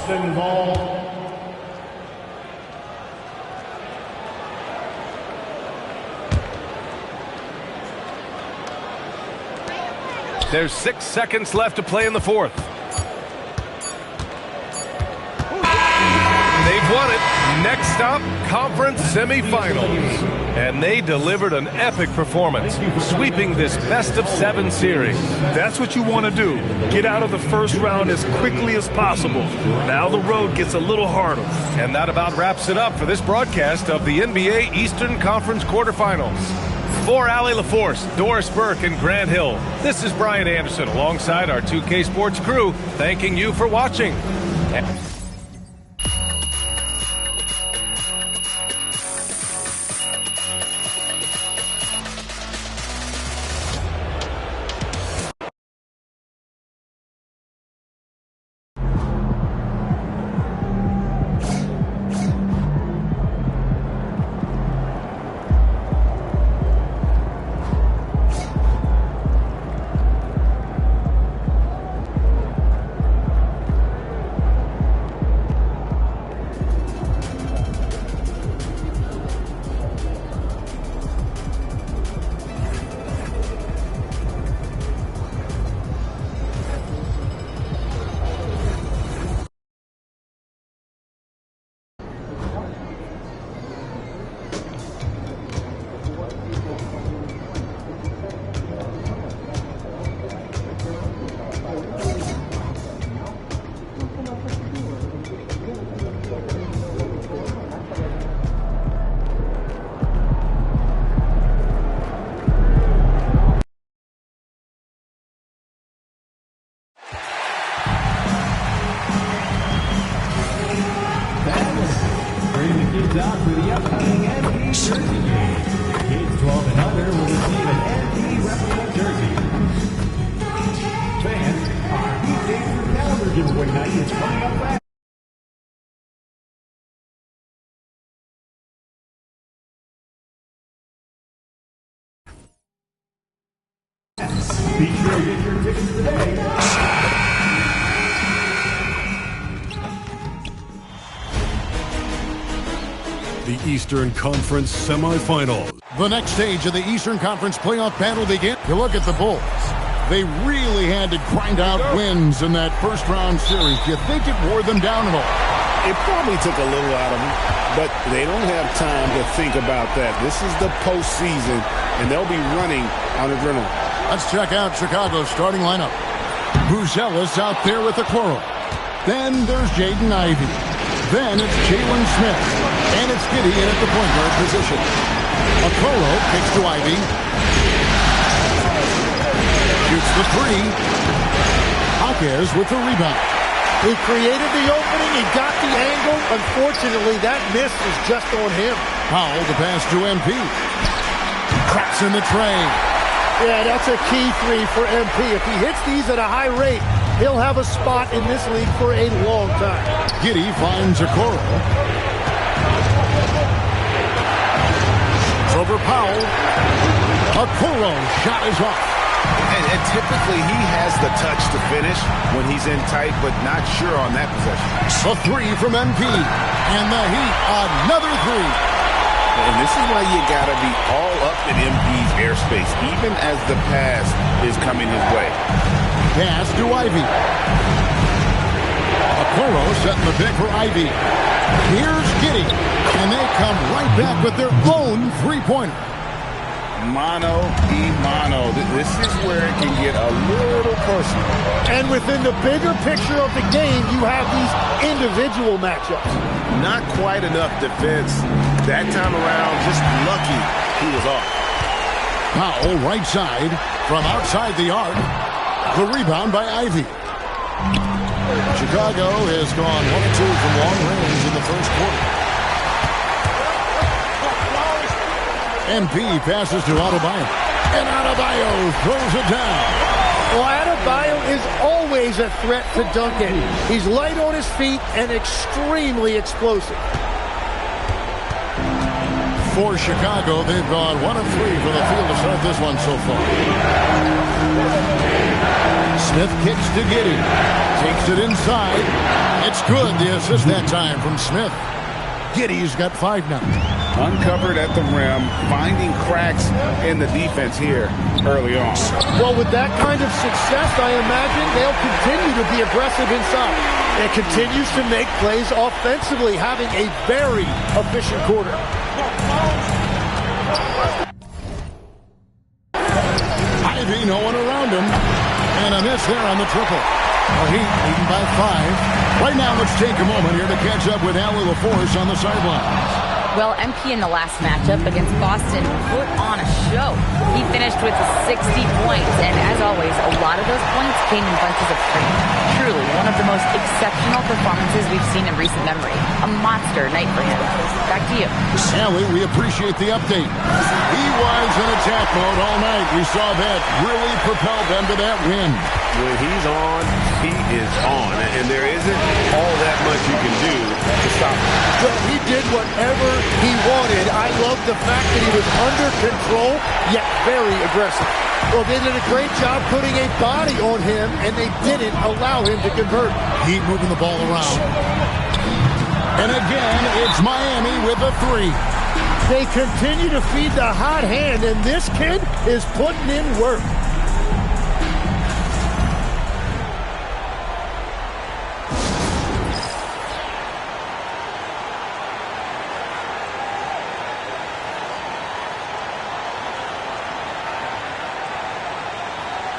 Spin ball. There's 6 seconds left to play in the fourth. They've won it. Next stop, conference semifinals. And they delivered an epic performance, sweeping this best-of-7 series. That's what you want to do. Get out of the first round as quickly as possible. Now the road gets a little harder. And that about wraps it up for this broadcast of the NBA Eastern Conference quarterfinals. For Allie LaForce, Doris Burke, and Grant Hill, this is Brian Anderson alongside our 2K Sports crew, thanking you for watching. Out for the upcoming NBA jersey game. Kids 12 and under will receive an NBA replica jersey. Fans, our Heat Danger calendar giveaway night is coming up fast. Be sure to get your tickets today. The Eastern Conference semifinals. The next stage of the Eastern Conference playoff battle begins. You look at the Bulls. They really had to grind out wins in that first round series. Do you think it wore them down at all? It probably took a little out of them, but they don't have time to think about that. This is the postseason, and they'll be running on adrenaline. Let's check out Chicago's starting lineup. Buzelis out there with Okoro. Then there's Jaden Ivey. Then it's Jalen Smith. And it's Giddey in at the point guard position. Okoro kicks to Ivey. Shoots the three. Jaquez with the rebound. He created the opening. He got the angle. Unfortunately, that miss is just on him. Powell to pass to MP. Cracks in the tray. Yeah, that's a key three for MP. If he hits these at a high rate, he'll have a spot in this league for a long time. Giddey finds Okoro. Over Powell. Okoro's shot is off. And typically he has the touch to finish when he's in tight, but not sure on that possession. A three from MP. And the Heat, another three. And this is why you got to be all up in MP's airspace, even as the pass is coming his way. Pass to Ivey. Okoro setting the pick for Ivey. Here's Giddey. And they come right back with their own three-pointer. Mano a mano. This is where it can get a little personal. And within the bigger picture of the game, you have these individual matchups. Not quite enough defense. That time around, just lucky he was off. Powell right side from outside the arc. The rebound by Ivey. Chicago has gone 1 of 2 from long range in the first quarter. MP passes to Adebayo. And Adebayo throws it down. Well, Adebayo is always a threat to Duncan. He's light on his feet and extremely explosive. For Chicago, they've gone 1 of 3 from the field to start this one so far. Smith kicks to Giddey. Takes it inside. It's good. The assist that time from Smith. Giddey's got 5 now. Uncovered at the rim, finding cracks in the defense here early on. Well, with that kind of success, I imagine they'll continue to be aggressive inside. And continues to make plays offensively, having a very efficient quarter. Ivy, no one around him. And a miss there on the triple. The Heat leading by 5. Right now, let's take a moment here to catch up with Allie LaForce on the sidelines. Well, MP in the last matchup against Boston put on a show. He finished with 60 points, and as always, a lot of those points came in bunches of 3. Truly, one of the most exceptional performances we've seen in recent memory. A monster night for him. Back to you. Allie, we appreciate the update. He was in attack mode all night. We saw that really propelled them to that win. When he's on, he is on. And there isn't all that much you can do to stop him. Well, he did whatever he wanted. I love the fact that he was under control, yet very aggressive. Well, they did a great job putting a body on him, and they didn't allow him to convert. Heat moving the ball around. And again, it's Miami with a 3. They continue to feed the hot hand, and this kid is putting in work.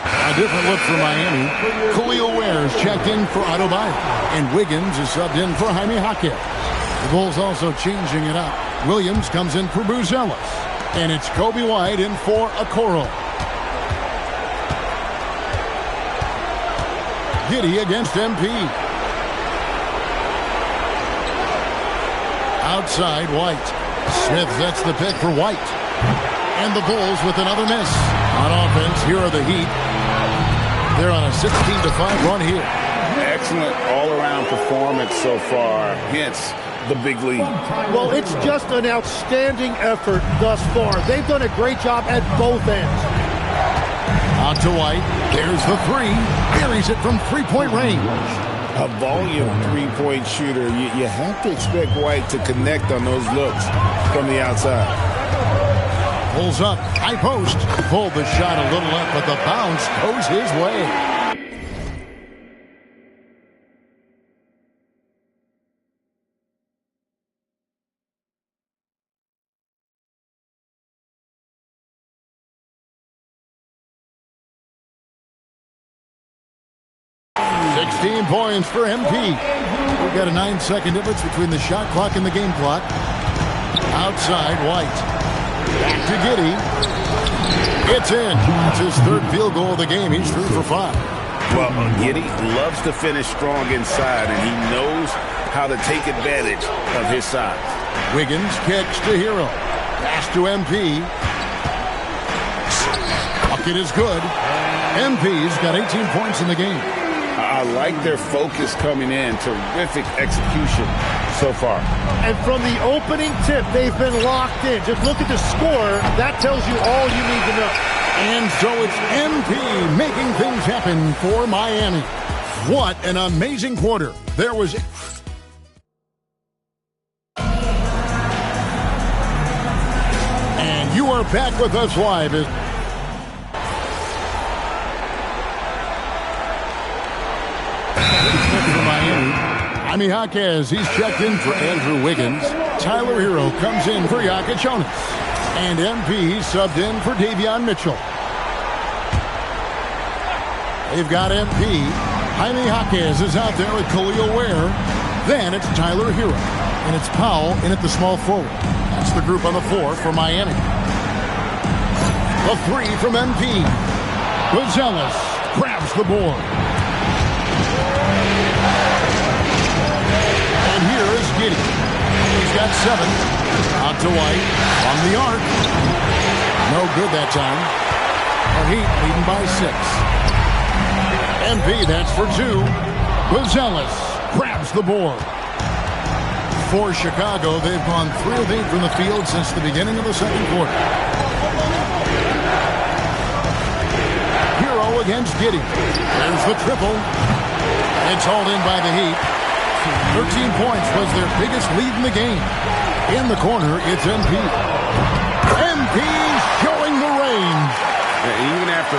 A different look for Miami. Khalil Ware's checked in for Adebayo, and Wiggins is subbed in for Jaime Jaquez. The Bulls also changing it up. Williams comes in for Buzelis, and it's Kobe White in for Okoro. Giddey against MP. Outside White. Smith sets the pick for White. And the Bulls with another miss. On offense, here are the Heat. They're on a 16-5 run here. Excellent all-around performance so far, hence the big lead. Well, it's just an outstanding effort thus far. They've done a great job at both ends. Out to White. There's the 3. Buries it from 3-point range. A volume 3-point shooter. You have to expect White to connect on those looks from the outside. Pulls up, high post. Pulled the shot a little up, but the bounce goes his way. Points for MP. We've got a 9-second difference between the shot clock and the game clock. Outside White. Back to Giddey. It's in. It's his 3rd field goal of the game. He's 3 for 5. Well, Giddey loves to finish strong inside, and he knows how to take advantage of his size. Wiggins kicks to Hero. Pass to MP. Bucket is good. MP's got 18 points in the game. I like their focus coming in. Terrific execution so far. And from the opening tip, they've been locked in. Just look at the score. That tells you all you need to know. And so it's MP making things happen for Miami. What an amazing quarter. There was... And you are back with us live as... Jaime Jaquez, he's checked in for Andrew Wiggins. Tyler Hero comes in for Yaka Jonas. And MP subbed in for Davion Mitchell. They've got MP. Jaime Jaquez is out there with Khalil Ware. Then it's Tyler Hero. And it's Powell in at the small forward. That's the group on the floor for Miami. The 3 from MP. Buzelis grabs the board. Here is Giddey. He's got 7. Out to White. On the arc. No good that time. The Heat leading by 6. MP, that's for 2. Buzelis grabs the board. For Chicago, they've gone 3 of 8 from the field since the beginning of the second quarter. Hero against Giddey. There's the triple. It's hauled in by the Heat. 13 points was their biggest lead in the game. In the corner, it's MP. MP showing the range. Yeah, even after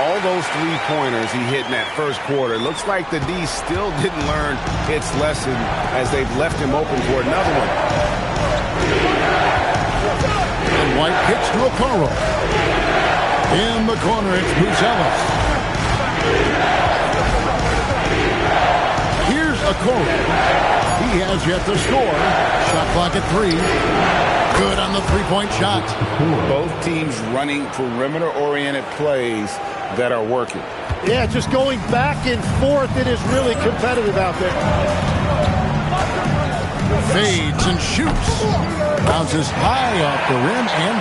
all those three-pointers he hit in that first quarter, looks like the D still didn't learn its lesson as they've left him open for another one. And White kicks to Okoro. In the corner, it's Buzelis. Here's Okoro. He has yet to score. Shot clock at 3. Good on the three-point shot. Both teams running perimeter-oriented plays that are working. Yeah, just going back and forth. It is really competitive out there. Fades and shoots. Bounces high off the rim and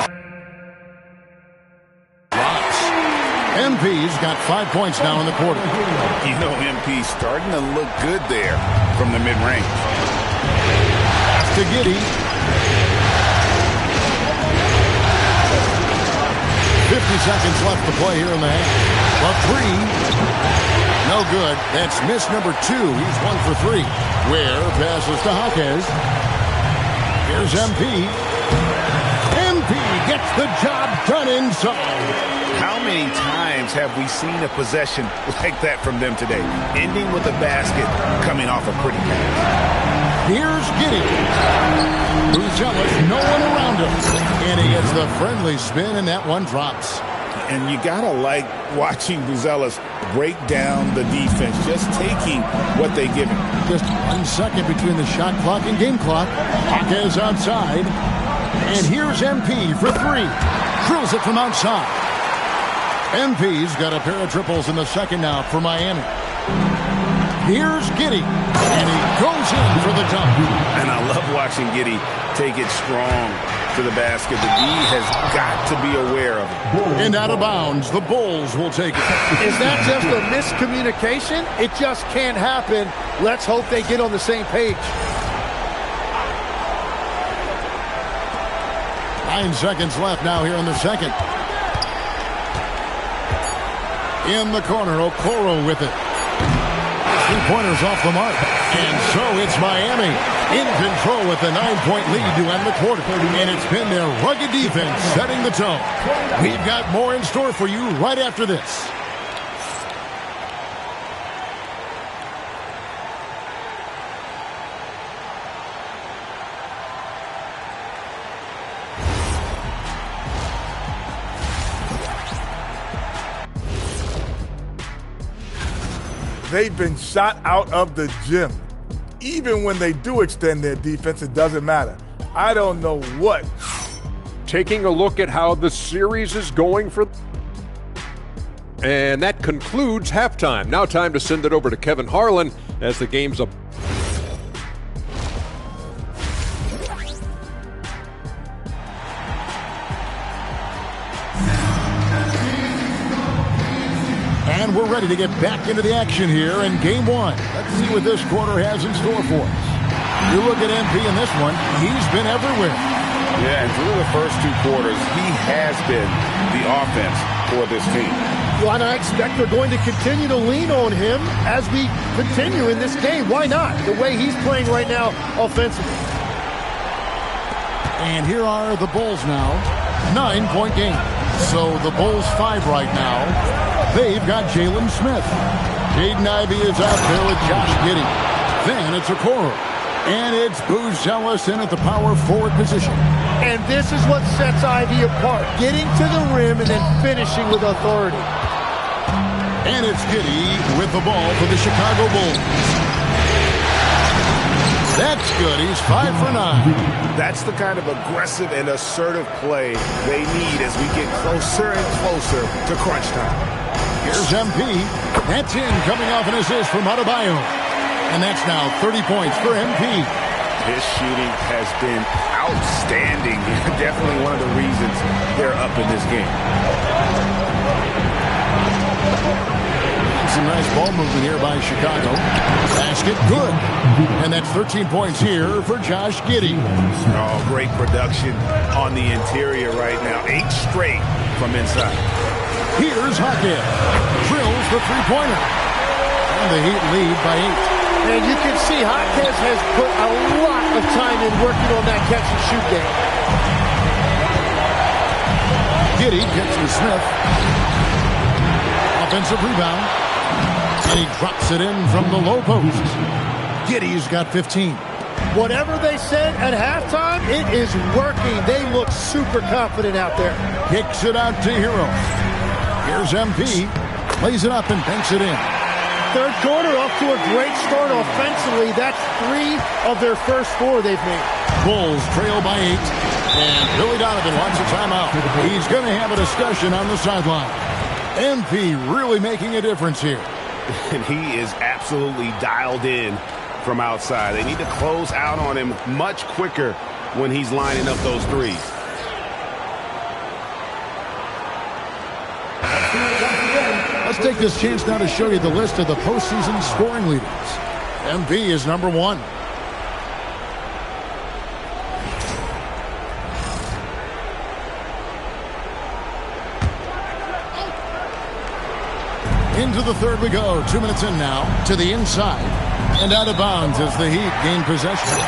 drops. MP's got 5 points now in the quarter. You know, MP's starting to look good there from the mid-range. To Giddey. 50 seconds left to play here in the half. A three. No good. That's miss number 2. He's 1 for 3. Ware passes to Jaquez. Here's MP. MP gets the job done inside. How many times have we seen a possession like that from them today? Ending with a basket, coming off a pretty pass. Here's Giddey. Buzelis, no one around him. And he gets the friendly spin, and that one drops. And you got to like watching Buzelis break down the defense, just taking what they give him. Just 1 second between the shot clock and game clock. Jaquez outside. And here's MP for 3. Drills it from outside. MP's got a pair of triples in the second now for Miami. Here's Giddey. And he goes in for the dunk. And I love watching Giddey take it strong to the basket. The D has got to be aware of it. And out of bounds, the Bulls will take it. Is that just a miscommunication? It just can't happen. Let's hope they get on the same page. 9 seconds left now here in the second. In the corner, Okoro with it. 3-pointers off the mark. And so it's Miami in control with the 9-point lead to end the quarter. And it's been their rugged defense setting the tone. We've got more in store for you right after this. They've been shot out of the gym. Even when they do extend their defense, it doesn't matter. I don't know what. Taking a look at how the series is going for. And that concludes halftime. Now time to send it over to Kevin Harlan as the game's up. And we're ready to get back into the action here in Game 1. Let's see what this quarter has in store for us. You look at MP in this one, he's been everywhere. Yeah, and through the first 2 quarters, he has been the offense for this team. Well, and I expect they're going to continue to lean on him as we continue in this game. Why not? The way he's playing right now offensively. And here are the Bulls now. 9-point game. So the Bulls 5 right now. They've got Jalen Smith. Jaden Ivey is out there with Josh Giddey. Then it's Okoro. And it's Buzelis in at the power forward position. And this is what sets Ivey apart. Getting to the rim and then finishing with authority. And it's Giddey with the ball for the Chicago Bulls. That's good. He's 5 for 9. That's the kind of aggressive and assertive play they need as we get closer and closer to crunch time. Here's MP. That's in, coming off an assist from Adebayo. And that's now 30 points for MP. His shooting has been outstanding. Definitely one of the reasons they're up in this game. Some nice ball movement here by Chicago. Basket, good. And that's 13 points here for Josh Giddey. Oh, great production on the interior right now. 8 straight from inside. Here's Hawkins. Drills the three-pointer. And the Heat lead by 8. And you can see Hawkins has put a lot of time in working on that catch-and-shoot game. Giddey gets to Smith. Offensive rebound. And he drops it in from the low post. Giddey's got 15. Whatever they said at halftime, it is working. They look super confident out there. Kicks it out to Hero. Here's MP. Plays it up and banks it in. Third quarter off to a great start offensively. That's 3 of their first 4 they've made. Bulls trail by 8. And Billy Donovan wants a timeout. He's going to have a discussion on the sideline. MP really making a difference here. And he is absolutely dialed in from outside. They need to close out on him much quicker when he's lining up those threes. Let's take this chance now to show you the list of the postseason scoring leaders. MP is number 1. Into the third we go. 2 minutes in now to the inside. And out of bounds as the Heat gain possession.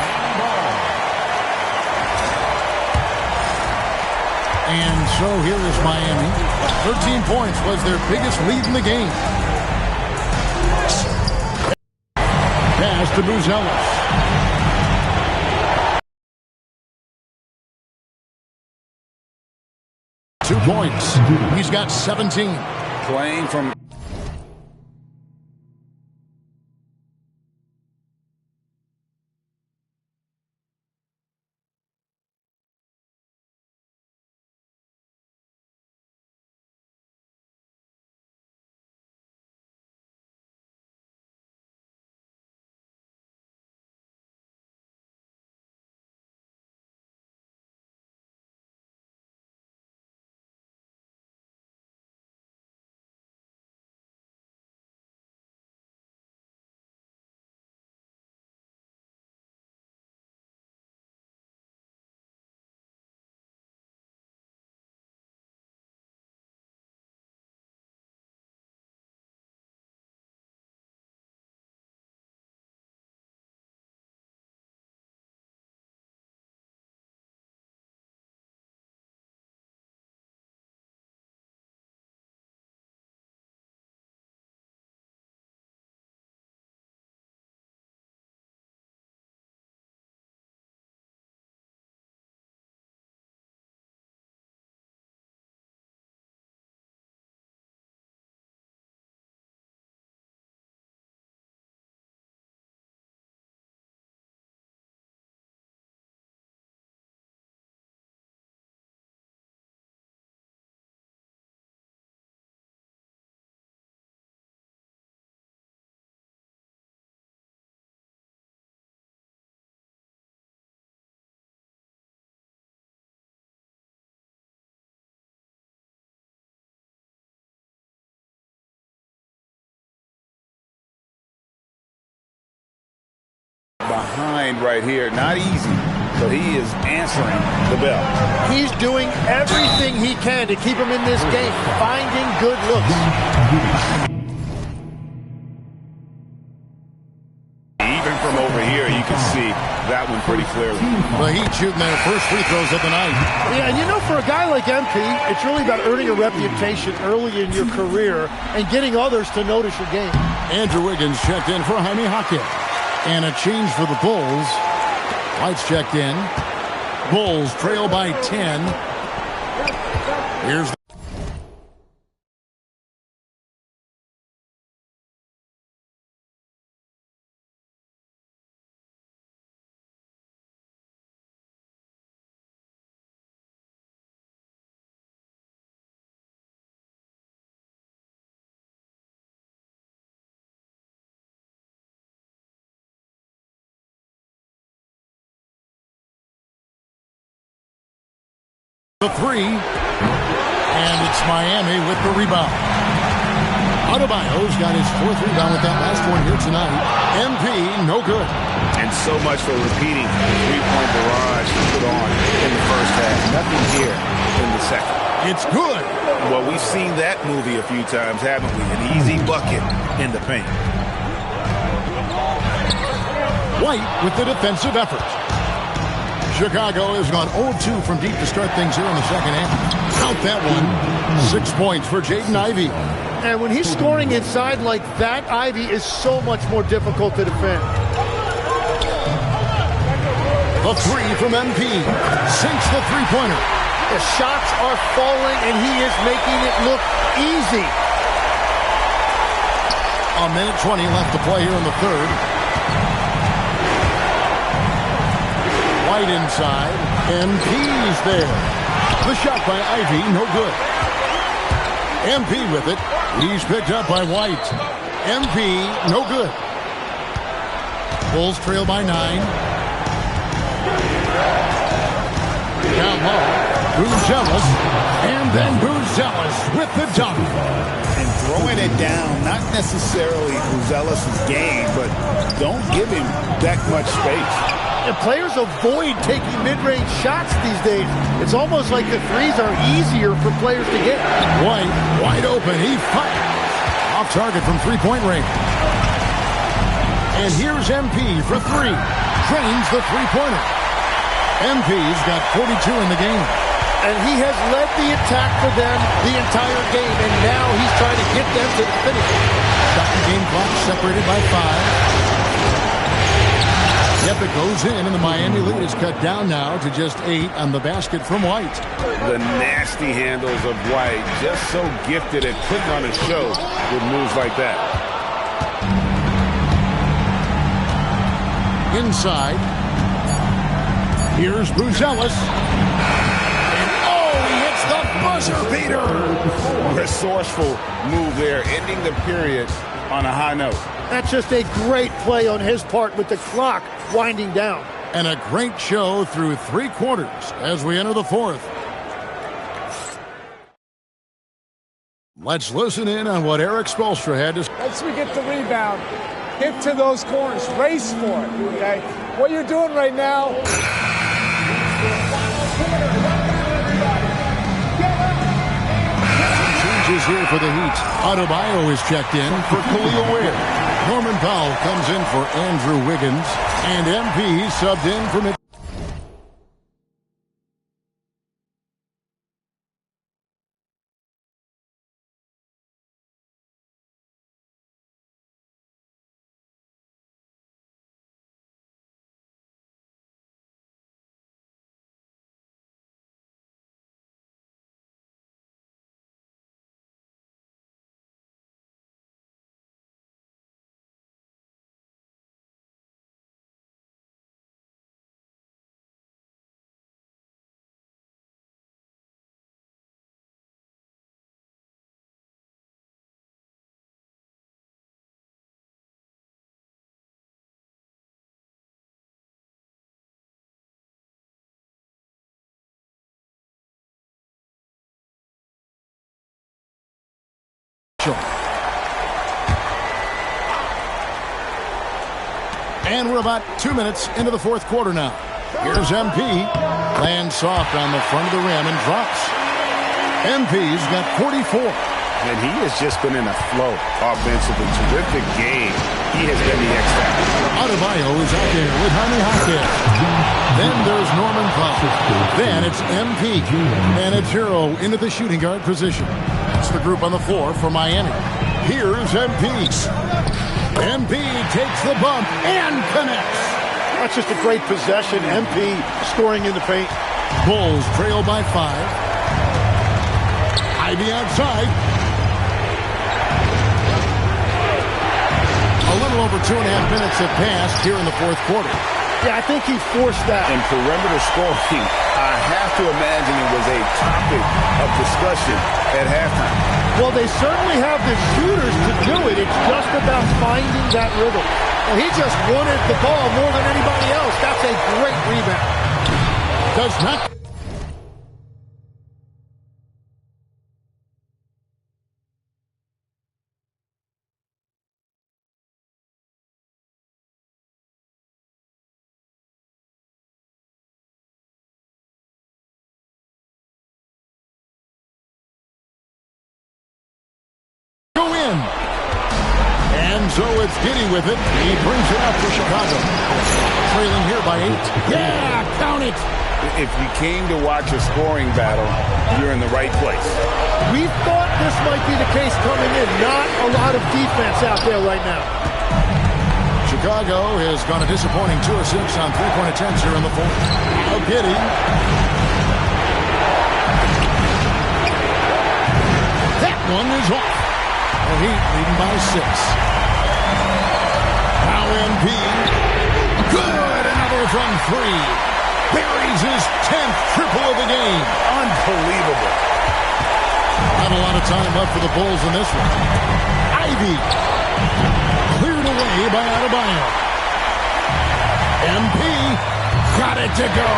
And so here is Miami. 13 points was their biggest lead in the game. Pass to Buzelis. Two points. He's got 17. Playing from... behind right here. Not easy, but he is answering the bell. He's doing everything he can to keep him in this game, finding good looks. Even from over here, you can see that one pretty clearly. The Heat shooting their first free throws of the night. Yeah, and you know, for a guy like MP, it's really about earning a reputation early in your career and getting others to notice your game. Andrew Wiggins checked in for Jaime Jaquez. And a change for the Bulls. White's checked in. Bulls trail by 10. Here's the three, and it's Miami with the rebound. Adebayo's got his 4th rebound with that last one here tonight. MP, no good. And so much for repeating the three-point barrage he put on in the first half. Nothing here in the second. It's good. Well, we've seen that movie a few times, haven't we? An easy bucket in the paint. White with the defensive effort. Chicago has gone 0-2 from deep to start things here in the second half. Count that one. 6 points for Jaden Ivey. And when he's scoring inside like that, Ivey is so much more difficult to defend. The three from MP. Sinks the three-pointer. The shots are falling, and he is making it look easy. A minute 20 left to play here in the third. White inside. MP's there. The shot by Ivey, no good. MP with it. He's picked up by White. MP, no good. Bulls trail by 9. Down low. Buzelis. And then Buzelis with the dunk. And throwing it down, not necessarily Buzelis' game, but don't give him that much space. And players avoid taking mid-range shots these days. It's almost like the threes are easier for players to get. White, wide open. He fires. Off target from three-point range. And here's MP for three. Drains the three-pointer. MP's got 42 in the game. And he has led the attack for them the entire game. And now he's trying to get them to the finish. Shot the game clock separated by 5. Yep, it goes in, and the Miami lead is cut down now to just 8 on the basket from White. The nasty handles of White, just so gifted at putting on a show with moves like that. Inside. Here's Buzelis. And he hits the buzzer beater. Resourceful move there, ending the period on a high note. That's just a great play on his part with the clock winding down. And a great show through 3 quarters as we enter the fourth. Let's listen in on what Eric Spoelstra had to say. Once we get the rebound, get to those corners, race for it, okay? What you're doing right now... Changes here for the Heat. Adebayo is checked in for Khalil Ware. Norman Powell comes in for Andrew Wiggins. And MP subbed in for Mitchell. And we're about 2 minutes into the fourth quarter now. Here's MP. Lands soft on the front of the rim and drops. MP's got 44. And he has just been in a flow offensively. Terrific game. He has been the X factor. Adebayo is out there with Jaime Jaquez. Then there's Norman Powell. Then it's MP. And it's Hero into the shooting guard position. That's the group on the floor for Miami. Here's MP. MP takes the bump and connects. That's just a great possession. MP scoring in the paint. Bulls trail by 5. Ivey outside. A little over 2.5 minutes have passed here in the fourth quarter. Yeah, I think he forced that. And perimeter scoring, I have to imagine it was a topic of discussion at halftime. Well, they certainly have the shooters to do it. It's just about finding that rhythm. And he just wanted the ball more than anybody else. That's a great rebound. Does not Go in. And so it's Giddey with it. He brings it up for Chicago. Trailing here by 8. Yeah, count it. If you came to watch a scoring battle, you're in the right place. We thought this might be the case coming in. Not a lot of defense out there right now. Chicago has gone a disappointing 2 of 6 on three-point attempts here in the fourth. Now Giddey. That one is off. The Heat leading by 6. Now MP. Good. Another from 3. Buries his 10th triple of the game. Unbelievable. Not a lot of time left for the Bulls in this one. Ivy. Cleared away by Adebayo. MP. Got it to go.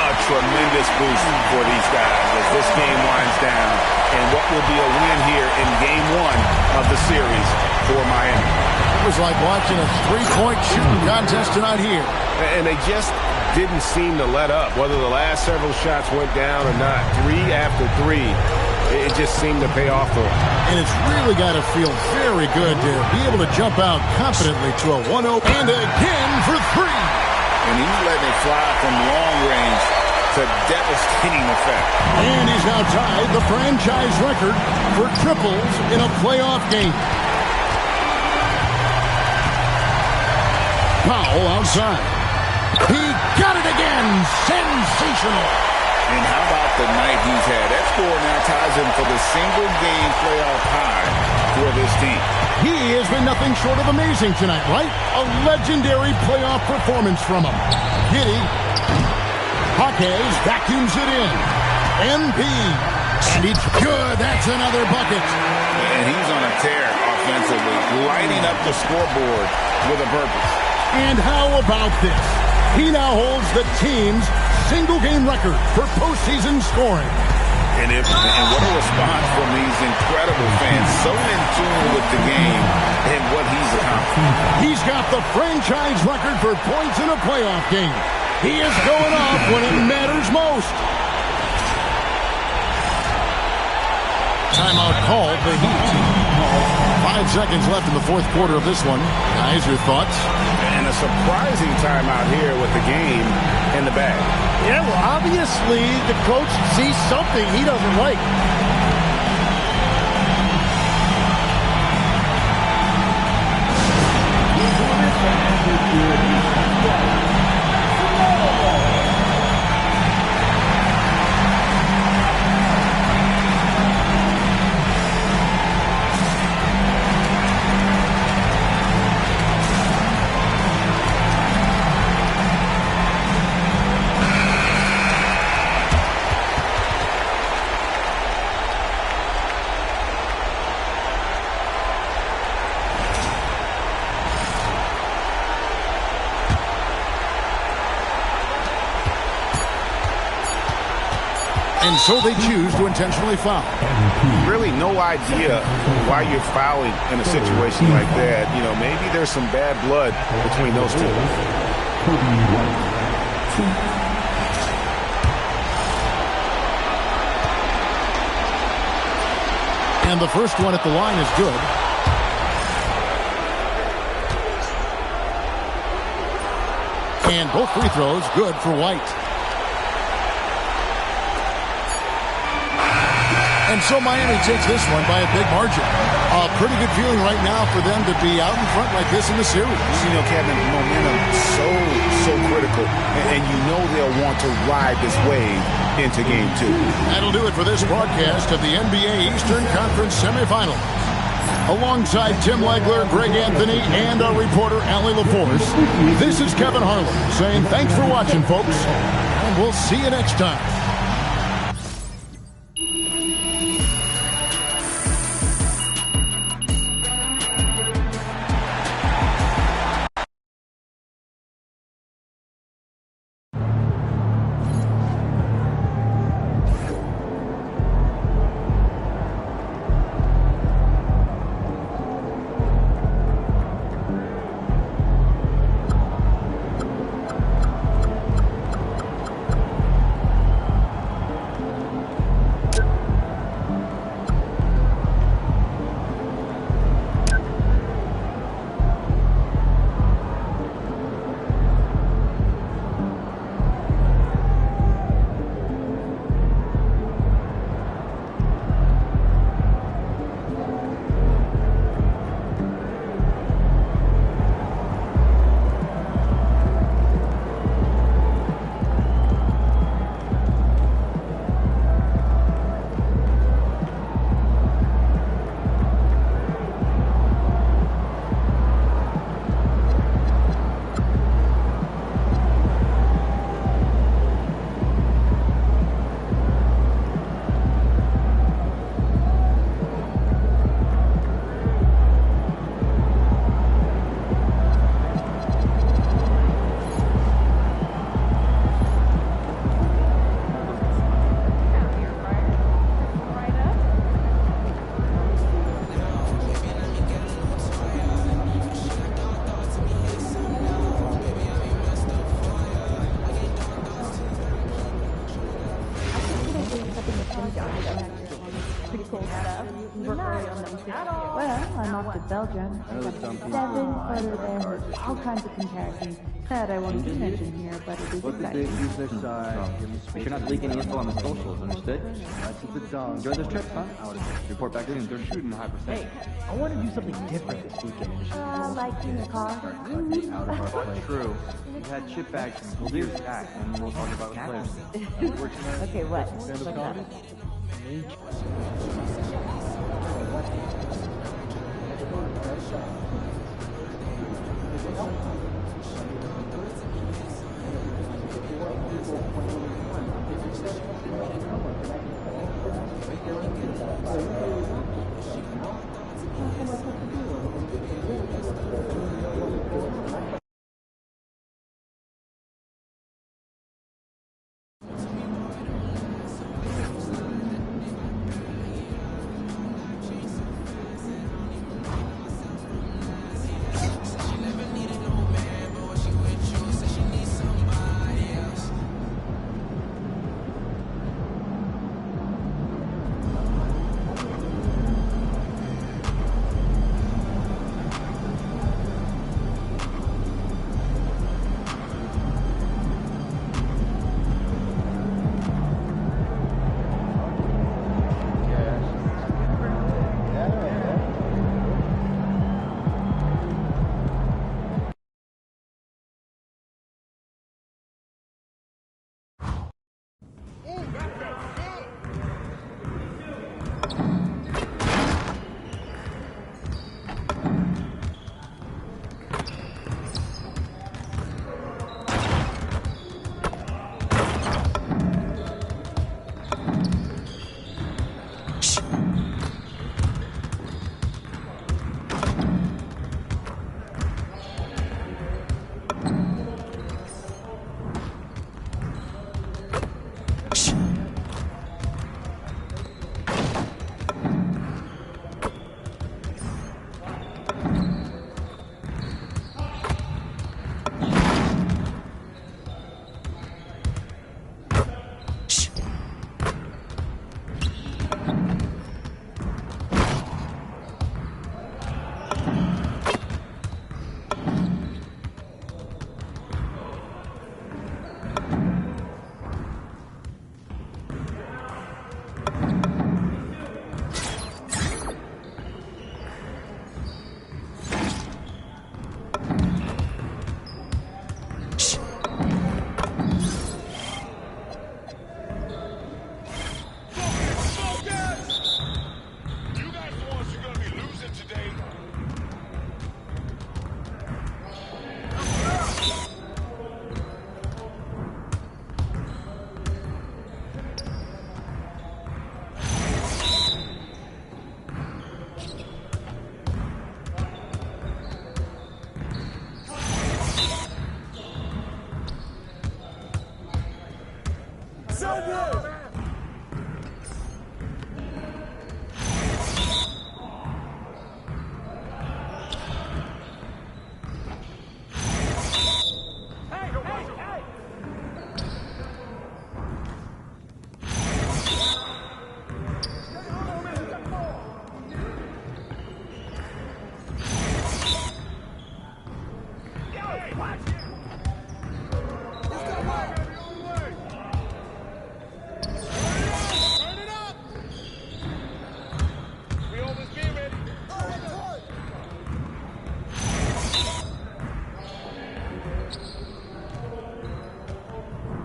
A tremendous boost for these guys as this game winds down. And what will be a win here in game 1 of the series for Miami. It was like watching a three-point shooting contest tonight here. And they just didn't seem to let up, whether the last several shots went down or not. 3 after 3, it just seemed to pay off for them. And it's really got to feel very good to be able to jump out confidently to a 1-0. And again for 3. And he's letting it fly from long range to devastating effect. And he's now tied the franchise record for triples in a playoff game. Powell outside. He got it again. Sensational. And how about the night he's had? That score now ties him for the single-game playoff high for this team. He has been nothing short of amazing tonight, right? A legendary playoff performance from him. Giddey. Jaquez vacuums it in. MP. And it's good. That's another bucket. And he's on a tear offensively, lighting up the scoreboard with a purpose. And how about this? He now holds the team's single-game record for postseason scoring. And what a response from these incredible fans, so in tune with the game and what he's accomplished. He's got the franchise record for points in a playoff game. He is going off when it matters most. Timeout called the Heat. 5 seconds left in the fourth quarter of this one. Guys, your thoughts? And a surprising timeout here with the game in the bag. Yeah, well, obviously the coach sees something he doesn't like. And so they choose to intentionally foul. Really no idea why you're fouling in a situation like that. You know, maybe there's some bad blood between those two. And the first one at the line is good. And both free throws good for White. And so Miami takes this one by a big margin. A pretty good feeling right now for them to be out in front like this in the series. You know, Kevin, momentum so critical. And you know they'll want to ride this wave into game 2. That'll do it for this broadcast of the NBA Eastern Conference semifinals. Alongside Tim Legler, Greg Anthony, and our reporter, Allie LaForce, this is Kevin Harlan saying thanks for watching, folks, and we'll see you next time. Pretty cool stuff. Well, I'm off to Belgium. 7 photo there. All kinds of comparisons that I won't even mention here, but it is exciting. Make sure not to leak any info on the socials, understood? Enjoy those trips, huh? Report back in 30 shooting high percent. Hey, I want to do something different this weekend. Like in the car. Out of our true. We had chip bags and we'll do that, and we'll talk about the players. Okay, what? What's up?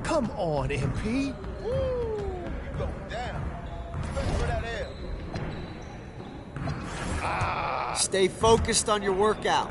Come on, MP. Stay focused on your workout.